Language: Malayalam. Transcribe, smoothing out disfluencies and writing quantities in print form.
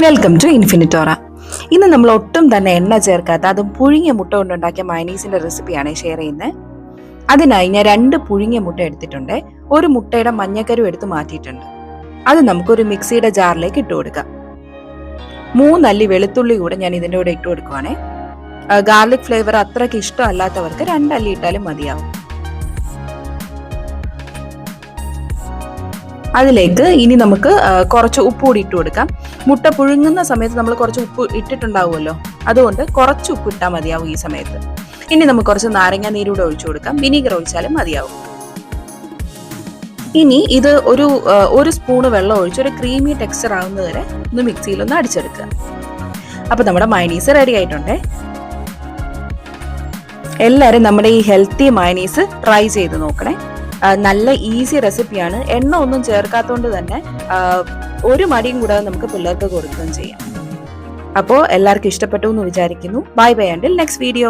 Welcome to ഇൻഫിനിറ്റോറ. ഇന്ന് നമ്മൾ ഒട്ടും തന്നെ എണ്ണ ചേർക്കാത്ത അതും പുഴുങ്ങിയ മുട്ട കൊണ്ടുണ്ടാക്കിയ മയനീസിന്റെ റെസിപ്പിയാണ് ഷെയർ ചെയ്യുന്നത്. അതിനായി ഞാൻ 2 പുഴുങ്ങിയ മുട്ട എടുത്തിട്ടുണ്ട്. ഒരു മുട്ടയുടെ മഞ്ഞക്കരു എടുത്ത് മാറ്റിയിട്ടുണ്ട്. അത് നമുക്കൊരു മിക്സിയുടെ ജാറിലേക്ക് ഇട്ട് കൊടുക്കാം. 3 അല്ലി വെളുത്തുള്ളി കൂടെ ഞാൻ ഇതിൻ്റെ കൂടെ ഇട്ട് കൊടുക്കുവാണേ. ഗാർലിക് ഫ്ലേവർ അത്രയ്ക്ക് ഇഷ്ടമല്ലാത്തവർക്ക് 2 അല്ലി ഇട്ടാലും മതിയാവും. അതിലേക്ക് ഇനി നമുക്ക് കുറച്ച് ഉപ്പ് കൂടി ഇട്ട് കൊടുക്കാം. മുട്ട പുഴുങ്ങുന്ന സമയത്ത് നമ്മൾ കുറച്ച് ഉപ്പ് ഇട്ടിട്ടുണ്ടാവുമല്ലോ, അതുകൊണ്ട് കുറച്ച് ഉപ്പ് ഇട്ടാൽ മതിയാവും ഈ സമയത്ത്. ഇനി നമുക്ക് കുറച്ച് നാരങ്ങ നീരൂടെ ഒഴിച്ചു കൊടുക്കാം. വിനീഗർ ഒഴിച്ചാലും മതിയാവും. ഇനി ഇത് ഒരു സ്പൂണ് വെള്ളം ഒഴിച്ച് ഒരു ക്രീമി ടെക്സ്ചർ ആവുന്നത് വരെ ഒന്ന് മിക്സിയിലൊന്ന് അടിച്ചെടുക്കുക. അപ്പൊ നമ്മുടെ മയനീസ് റെഡി ആയിട്ടുണ്ടേ. എല്ലാവരും നമ്മുടെ ഈ ഹെൽത്തി മയനീസ് ട്രൈ ചെയ്ത് നോക്കണേ. നല്ല ഈസി റെസിപ്പിയാണ്. എണ്ണ ഒന്നും ചേർക്കാത്തതുകൊണ്ട് തന്നെ ഒരു മടിയും കൂടാതെ നമുക്ക് പിള്ളേർക്ക് കൊടുക്കുകയും ചെയ്യാം. അപ്പോൾ എല്ലാവർക്കും ഇഷ്ടപ്പെട്ടു എന്ന് വിചാരിക്കുന്നു. Bye bye, until next video.